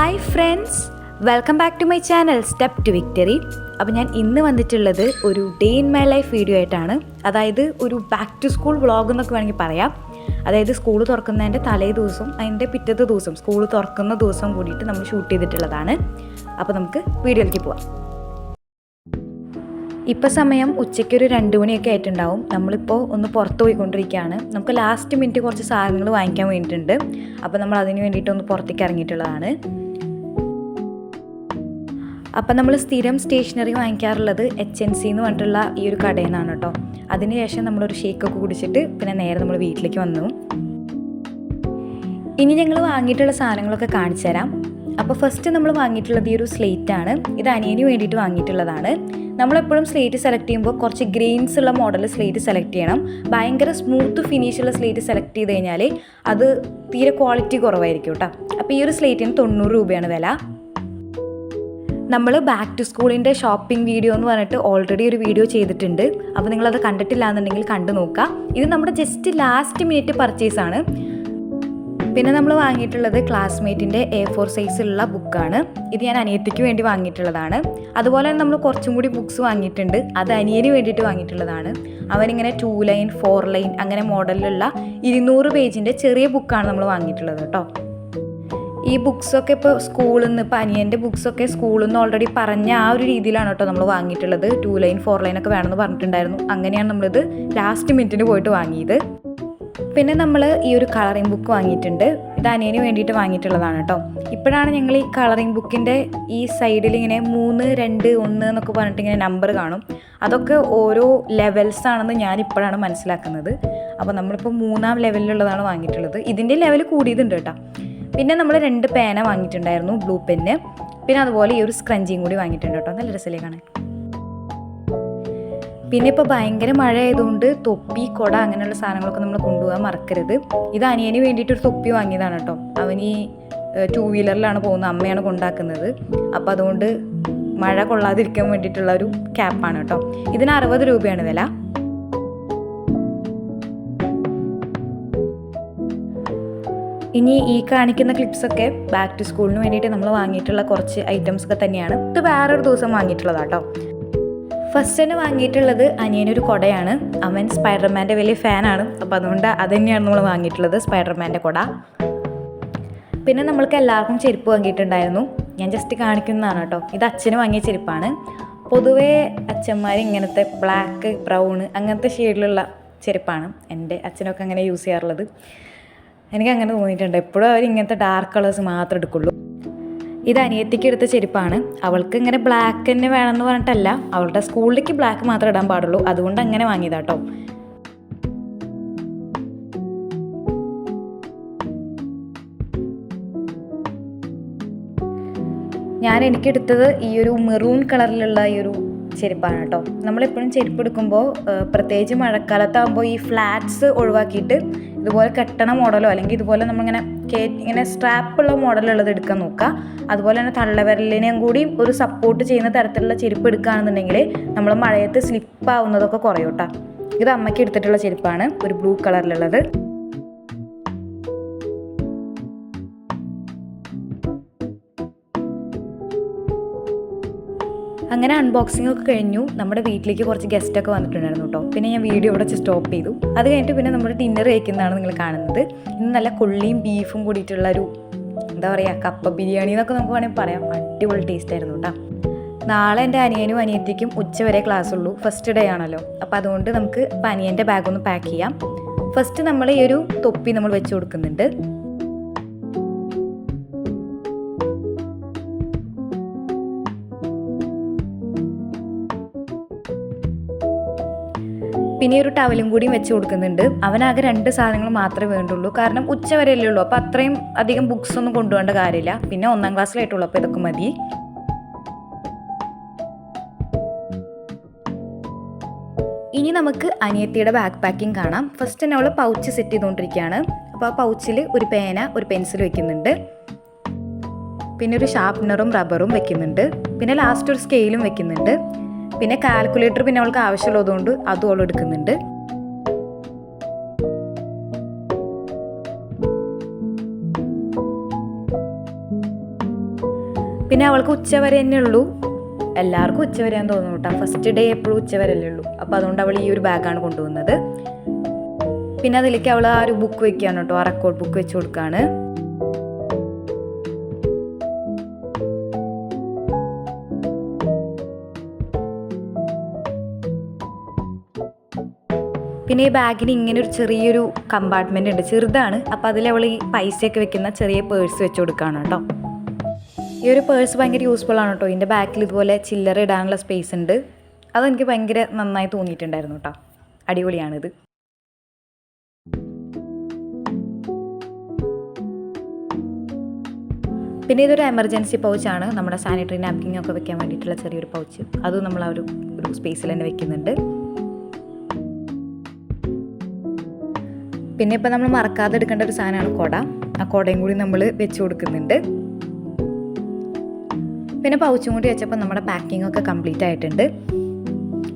Hi friends, welcome back to my channel step to victory. അപ്പോൾ ഞാൻ ഇന്ന് വന്നിട്ടുള്ളത് ഒരു day in my life video ആയിട്ടാണ്. അതായത് ഒരു ബാക്ക് ടു സ്കൂൾ വ്ളോഗ് എന്നൊക്കെ വേണമെങ്കിൽ പറയാം. അതായത് സ്കൂൾ തുറക്കുന്നതിൻ്റെ തലേ ദിവസം അതിൻ്റെ പിറ്റത്തെ ദിവസം സ്കൂൾ തുറക്കുന്ന ദിവസം കൂടിയിട്ട് നമ്മൾ ഷൂട്ട് ചെയ്തിട്ടുള്ളതാണ്. അപ്പോൾ നമുക്ക് വീഡിയോയിലേക്ക് പോവാം. ഇപ്പോൾ സമയം ഉച്ചയ്ക്കൊരു 2 മണിയൊക്കെ ആയിട്ടുണ്ടാവും. നമ്മളിപ്പോൾ ഒന്ന് പുറത്ത് പോയിക്കൊണ്ടിരിക്കുകയാണ്. നമുക്ക് ലാസ്റ്റ് മിനിറ്റ് കുറച്ച് സാധനങ്ങൾ വാങ്ങിക്കാൻ വേണ്ടിയിട്ടുണ്ട്. അപ്പോൾ നമ്മൾ അതിന് വേണ്ടിയിട്ടൊന്ന് പുറത്തേക്ക് ഇറങ്ങിയിട്ടുള്ളതാണ്. അപ്പം നമ്മൾ സ്ഥിരം സ്റ്റേഷനറി വാങ്ങിക്കാറുള്ളത് HNC എന്ന് പറഞ്ഞിട്ടുള്ള ഈ ഒരു കടയിൽ നിന്നാണ് കേട്ടോ. അതിനുശേഷം നമ്മളൊരു ഷേക്കൊക്കെ കുടിച്ചിട്ട് പിന്നെ നേരെ നമ്മൾ വീട്ടിലേക്ക് വന്നു. ഇനി ഞങ്ങൾ വാങ്ങിയിട്ടുള്ള സാധനങ്ങളൊക്കെ കാണിച്ചു തരാം. അപ്പോൾ ഫസ്റ്റ് നമ്മൾ വാങ്ങിയിട്ടുള്ളത് ഈ ഒരു സ്ലേറ്റാണ്. ഇത് അനിയന് വേണ്ടിയിട്ട് വാങ്ങിയിട്ടുള്ളതാണ്. നമ്മളെപ്പോഴും സ്ലേറ്റ് സെലക്ട് ചെയ്യുമ്പോൾ കുറച്ച് ഗ്രെയിൻസ് ഉള്ള മോഡൽ സ്ലേറ്റ് സെലക്ട് ചെയ്യണം. ഭയങ്കര സ്മൂത്ത് ഫിനിഷുള്ള സ്ലേറ്റ് സെലക്ട് ചെയ്ത് കഴിഞ്ഞാൽ അത് തീരെ ക്വാളിറ്റി കുറവായിരിക്കും കേട്ടോ. അപ്പോൾ ഈ ഒരു സ്ലേറ്റിന് 90 രൂപയാണ് വില. നമ്മൾ ബാക്ക് ടു സ്കൂളിൻ്റെ ഷോപ്പിംഗ് വീഡിയോ എന്ന് പറഞ്ഞിട്ട് ഓൾറെഡി ഒരു വീഡിയോ ചെയ്തിട്ടുണ്ട്. അപ്പോൾ നിങ്ങളത് കണ്ടിട്ടില്ല എന്നുണ്ടെങ്കിൽ കണ്ടു നോക്കുക. ഇത് നമ്മുടെ ജസ്റ്റ് ലാസ്റ്റ് മിനിറ്റ് പർച്ചേസാണ്. പിന്നെ നമ്മൾ വാങ്ങിയിട്ടുള്ളത് ക്ലാസ്മേറ്റിൻ്റെ A4 സൈസിലുള്ള ബുക്കാണ്. ഇത് ഞാൻ അനിയത്തിക്ക് വേണ്ടി വാങ്ങിയിട്ടുള്ളതാണ്. അതുപോലെ തന്നെ നമ്മൾ കുറച്ചും കൂടി ബുക്സ് വാങ്ങിയിട്ടുണ്ട്. അത് അനിയന് വേണ്ടിയിട്ട് വാങ്ങിയിട്ടുള്ളതാണ്. അവനിങ്ങനെ 2 ലൈൻ 4 ലൈൻ അങ്ങനെ മോഡലിലുള്ള 200 പേജിൻ്റെ ചെറിയ ബുക്കാണ് നമ്മൾ വാങ്ങിയിട്ടുള്ളത് കേട്ടോ. ഈ ബുക്സൊക്കെ ഇപ്പോൾ സ്കൂളിൽ നിന്ന്, ഇപ്പോൾ അനിയൻ്റെ ബുക്സൊക്കെ സ്കൂളിൽ നിന്ന് ഓൾറെഡി പറഞ്ഞ ആ ഒരു രീതിയിലാണ് കേട്ടോ നമ്മൾ വാങ്ങിയിട്ടുള്ളത്. 2 ലൈൻ 4 ലൈനൊക്കെ വേണമെന്ന് പറഞ്ഞിട്ടുണ്ടായിരുന്നു. അങ്ങനെയാണ് നമ്മളിത് ലാസ്റ്റ് മിനിറ്റിന് പോയിട്ട് വാങ്ങിയത്. പിന്നെ നമ്മൾ ഈ ഒരു കളറിംഗ് ബുക്ക് വാങ്ങിയിട്ടുണ്ട്. ഇത് അനിയന് വേണ്ടിയിട്ട് വാങ്ങിയിട്ടുള്ളതാണ് കേട്ടോ. ഇപ്പോഴാണ് ഞങ്ങൾ ഈ കളറിംഗ് ബുക്കിൻ്റെ ഈ സൈഡിൽ ഇങ്ങനെ 3, 2, 1 എന്നൊക്കെ പറഞ്ഞിട്ട് ഇങ്ങനെ നമ്പർ കാണും. അതൊക്കെ ഓരോ ലെവൽസാണെന്ന് ഞാനിപ്പോഴാണ് മനസ്സിലാക്കുന്നത്. അപ്പോൾ നമ്മളിപ്പോൾ 3ാം ലെവലിലുള്ളതാണ് വാങ്ങിയിട്ടുള്ളത്. ഇതിൻ്റെ ലെവൽ കൂടിയതുണ്ട് കേട്ടോ. പിന്നെ നമ്മൾ 2 പേന വാങ്ങിയിട്ടുണ്ടായിരുന്നു, ബ്ലൂ പെന്ന്. പിന്നെ അതുപോലെ ഈ ഒരു സ്ക്രഞ്ചിയും കൂടി വാങ്ങിയിട്ടുണ്ട് കേട്ടോ. നല്ല രസമല്ലേ കാണാൻ. പിന്നെ ഇപ്പോൾ ഭയങ്കര മഴ ആയതുകൊണ്ട് തൊപ്പി, കുട അങ്ങനെയുള്ള സാധനങ്ങളൊക്കെ നമ്മൾ കൊണ്ടുപോകാൻ മറക്കരുത്. ഇത് അനിയന് വേണ്ടിയിട്ടൊരു തൊപ്പി വാങ്ങിയതാണ് കേട്ടോ. അവൻ ഈ 2 വീലറിലാണ് പോകുന്നത്, അമ്മയാണ് കൊണ്ടാക്കുന്നത്. അപ്പോൾ അതുകൊണ്ട് മഴ കൊള്ളാതിരിക്കാൻ വേണ്ടിയിട്ടുള്ള ഒരു ക്യാപ്പാണ് കേട്ടോ. ഇതിന് 60 രൂപയാണ് വില. ഇനി ഈ കാണിക്കുന്ന ക്ലിപ്സൊക്കെ ബാക്ക് ടു സ്കൂളിന് വേണ്ടിയിട്ട് നമ്മൾ വാങ്ങിയിട്ടുള്ള കുറച്ച് ഐറ്റംസൊക്കെ തന്നെയാണ്. ഇത് വേറൊരു ദിവസം വാങ്ങിയിട്ടുള്ളതാട്ടോ. ഫസ്റ്റ് തന്നെ വാങ്ങിയിട്ടുള്ളത് അനിയനൊരു കുടയാണ്. അവൻ സ്പൈഡർമാൻ്റെ വലിയ ഫാനാണ്. അപ്പോൾ അതുകൊണ്ട് അത് തന്നെയാണ് നമ്മൾ വാങ്ങിയിട്ടുള്ളത്, സ്പൈഡർമാൻ്റെ കുട. പിന്നെ നമ്മൾക്ക് എല്ലാവർക്കും ചെരുപ്പ് വാങ്ങിയിട്ടുണ്ടായിരുന്നു. ഞാൻ ജസ്റ്റ് കാണിക്കുന്നതാണ് കേട്ടോ. ഇത് അച്ഛന് വാങ്ങിയ ചെരുപ്പാണ്. പൊതുവേ അച്ഛന്മാർ ഇങ്ങനത്തെ ബ്ലാക്ക്, ബ്രൗൺ അങ്ങനത്തെ ഷെയ്ഡിലുള്ള ചെരുപ്പാണ് എൻ്റെ അച്ഛനൊക്കെ അങ്ങനെ യൂസ് ചെയ്യാറുള്ളത്. എനിക്കങ്ങനെ തോന്നിയിട്ടുണ്ട്. എപ്പോഴും അവർ ഇങ്ങനത്തെ ഡാർക്ക് കളേഴ്സ് മാത്രമേ എടുക്കുള്ളൂ. ഇത് അനിയത്തിക്ക് എടുത്ത ചെരുപ്പാണ്. അവൾക്ക് ഇങ്ങനെ ബ്ലാക്ക് തന്നെ വേണമെന്ന് പറഞ്ഞിട്ടല്ല, അവളുടെ സ്കൂളിലേക്ക് ബ്ലാക്ക് മാത്രമേ ഇടാൻ പാടുള്ളൂ. അതുകൊണ്ട് അങ്ങനെ വാങ്ങിയതാട്ടോ. എനിക്കെടുത്തത് ഈ ഒരു മെറൂൺ കളറിലുള്ള ഈ ഒരു ചെരുപ്പാണ് കേട്ടോ. നമ്മളെപ്പോഴും ചെരുപ്പ് എടുക്കുമ്പോൾ പ്രത്യേകിച്ച് മഴക്കാലത്താകുമ്പോൾ ഈ ഫ്ലാറ്റ്സ് ഒഴിവാക്കിയിട്ട് ഇതുപോലെ കെട്ടണ മോഡലോ അല്ലെങ്കിൽ ഇതുപോലെ നമ്മളിങ്ങനെ ഇങ്ങനെ സ്ട്രാപ്പുള്ള മോഡലുള്ളത് എടുക്കാൻ നോക്കുക. അതുപോലെ തന്നെ തള്ളവിരലിനെയും കൂടി ഒരു സപ്പോർട്ട് ചെയ്യുന്ന തരത്തിലുള്ള ചെരുപ്പ് എടുക്കുകയാണെന്നുണ്ടെങ്കിൽ നമ്മൾ മഴയത്ത് സ്ലിപ്പാവുന്നതൊക്കെ കുറയും കേട്ടോ. ഇത് അമ്മയ്ക്ക് എടുത്തിട്ടുള്ള ചെരുപ്പാണ്, ഒരു ബ്ലൂ കളറിലുള്ളത്. അങ്ങനെ അൺബോക്സിംഗ് ഒക്കെ കഴിഞ്ഞു. നമ്മുടെ വീട്ടിലേക്ക് കുറച്ച് ഗസ്റ്റൊക്കെ വന്നിട്ടുണ്ടായിരുന്നു കേട്ടോ. പിന്നെ ഞാൻ വീഡിയോ ഇവിടെ വെച്ച് സ്റ്റോപ്പ് ചെയ്തു. അത് കഴിഞ്ഞിട്ട് പിന്നെ നമ്മൾ ഡിന്നർ കഴിക്കുന്നതാണ് നിങ്ങൾ കാണുന്നത്. ഇന്ന് നല്ല കൊള്ളിയും ബീഫും കൂടിയിട്ടുള്ള ഒരു എന്താ പറയുക, കപ്പ ബിരിയാണി എന്നൊക്കെ നമുക്ക് വേണമെങ്കിൽ പറയാം. അടിപൊളി ടേസ്റ്റ് ആയിരുന്നു കേട്ടോ. നാളെ എൻ്റെ അനിയനും അനിയത്തിക്കും ഉച്ചവരെ ക്ലാസ് ഉള്ളൂ. ഫസ്റ്റ് ഡേ ആണല്ലോ. അപ്പോൾ അതുകൊണ്ട് നമുക്ക് ഇപ്പോൾ അനിയൻ്റെ ബാഗൊന്ന് പാക്ക് ചെയ്യാം. ഫസ്റ്റ് നമ്മൾ ഈ ഒരു തൊപ്പി നമ്മൾ വെച്ച് കൊടുക്കുന്നുണ്ട്. പിന്നെ ഒരു ടവലും കൂടിയും വെച്ച് കൊടുക്കുന്നുണ്ട്. അവനാകെ 2 സാധനങ്ങൾ മാത്രമേ വേണ്ടുള്ളൂ. കാരണം ഉച്ചവരെയല്ലേ ഉള്ളൂ. അപ്പോൾ അത്രയും അധികം ബുക്സ് ഒന്നും കൊണ്ടുപോകേണ്ട കാര്യമില്ല. പിന്നെ 1ാം ക്ലാസ്സിലായിട്ടുള്ളൂ. അപ്പോൾ ഇതൊക്കെ മതി. ഇനി നമുക്ക് അനിയത്തിയുടെ ബാക്ക് പാക്കിംഗ് കാണാം. ഫസ്റ്റ് തന്നെ അവൾ പൗച്ച് സെറ്റ് ചെയ്തുകൊണ്ടിരിക്കുകയാണ്. അപ്പോൾ ആ പൗച്ചിൽ ഒരു പേന, ഒരു പെൻസിൽ വെക്കുന്നുണ്ട്. പിന്നെ ഒരു ഷാർപ്നറും റബ്ബറും വെക്കുന്നുണ്ട്. പിന്നെ ലാസ്റ്റ് ഒരു സ്കെയിലും വെക്കുന്നുണ്ട്. പിന്നെ കാൽക്കുലേറ്റർ പിന്നെ അവൾക്ക് ആവശ്യമുള്ളതുകൊണ്ട് അതും അവൾ എടുക്കുന്നുണ്ട്. പിന്നെ അവൾക്ക് ഉച്ചവരെ തന്നെ ഉള്ളൂ, എല്ലാവർക്കും ഉച്ചവരെയാന്ന് തോന്നുന്നു കേട്ടോ. ഫസ്റ്റ് ഡേ എപ്പോഴും ഉച്ചവരല്ലേ ഉള്ളൂ. അപ്പോൾ അതുകൊണ്ട് അവൾ ഈ ഒരു ബാഗാണ് കൊണ്ടുവന്നത്. പിന്നെ അതിലേക്ക് അവൾ ആ ഒരു ബുക്ക് വെക്കുകയാണ് കേട്ടോ, ആ റെക്കോർഡ് ബുക്ക് വെച്ച് കൊടുക്കുകയാണ്. പിന്നെ ഈ ബാഗിന് ഇങ്ങനെ ഒരു ചെറിയൊരു കമ്പാർട്ട്മെൻ്റ് ഉണ്ട്, ചെറുതാണ്. അപ്പോൾ അതിൽ അവൾ ഈ പൈസയൊക്കെ വെക്കുന്ന ചെറിയ പേഴ്സ് വെച്ച് കൊടുക്കുകയാണ് കേട്ടോ. ഈ ഒരു പേഴ്സ് ഭയങ്കര യൂസ്ഫുൾ ആണ് കേട്ടോ. ഇതിൻ്റെ ബാക്കിൽ ഇതുപോലെ ചില്ലറ ഇടാനുള്ള സ്പേസ് ഉണ്ട്. അതെനിക്ക് ഭയങ്കര നന്നായി തോന്നിയിട്ടുണ്ടായിരുന്നു കേട്ടോ, അടിപൊളിയാണിത്. പിന്നെ ഇതൊരു എമർജൻസി പൗച്ചാണ്, നമ്മുടെ സാനിറ്ററി നാപ്കിനൊക്കെ വെക്കാൻ വേണ്ടിയിട്ടുള്ള ചെറിയൊരു പൗച്ച്. അതും നമ്മൾ ആ ഒരു സ്പേസിൽ തന്നെ വെക്കുന്നുണ്ട്. പിന്നെ ഇപ്പം നമ്മൾ മറക്കാതെ എടുക്കേണ്ട ഒരു സാധനമാണ് കുട. ആ കുടയും കൂടി നമ്മൾ വെച്ച് കൊടുക്കുന്നുണ്ട്. പിന്നെ പൗച്ചും കൂടി വെച്ചപ്പോൾ നമ്മുടെ പാക്കിംഗ് ഒക്കെ കംപ്ലീറ്റ് ആയിട്ടുണ്ട്.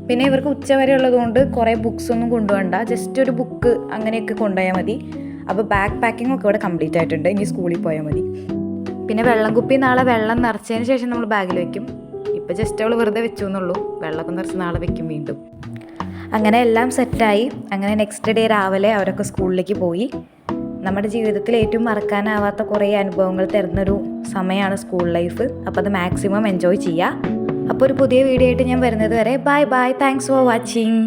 പിന്നെ ഇവർക്ക് ഉച്ചവരെ ഉള്ളതുകൊണ്ട് കുറേ ബുക്സ് ഒന്നും കൊണ്ടുപോകണ്ട, ജസ്റ്റ് ഒരു ബുക്ക് അങ്ങനെയൊക്കെ കൊണ്ടുപോയാൽ മതി. അപ്പോൾ ബാഗ് പാക്കിംഗ് ഒക്കെ ഇവിടെ കംപ്ലീറ്റ് ആയിട്ടുണ്ട്. ഇനി സ്കൂളിൽ പോയാൽ മതി. പിന്നെ വെള്ളം കുപ്പി നാളെ വെള്ളം നിറച്ചതിന് ശേഷം നമ്മൾ ബാഗിൽ വെക്കും. ഇപ്പോൾ ജസ്റ്റ് അവൾ വെറുതെ വെച്ചു എന്നുള്ളൂ, വെള്ളമൊക്കെ നിറച്ച് നാളെ വെക്കും വീണ്ടും. അങ്ങനെ എല്ലാം സെറ്റായി. അങ്ങനെ നെക്സ്റ്റ് ഡേ രാവിലെ അവരൊക്കെ സ്കൂളിലേക്ക് പോയി. നമ്മുടെ ജീവിതത്തിൽ ഏറ്റവും മറക്കാനാവാത്ത കുറേ അനുഭവങ്ങൾ തരുന്നൊരു സമയമാണ് സ്കൂൾ ലൈഫ്. അപ്പോൾ അത് മാക്സിമം എൻജോയ് ചെയ്യുക. അപ്പോൾ ഒരു പുതിയ വീഡിയോ ആയിട്ട് ഞാൻ വരുന്നത് വരെ bye bye. Thanks for watching.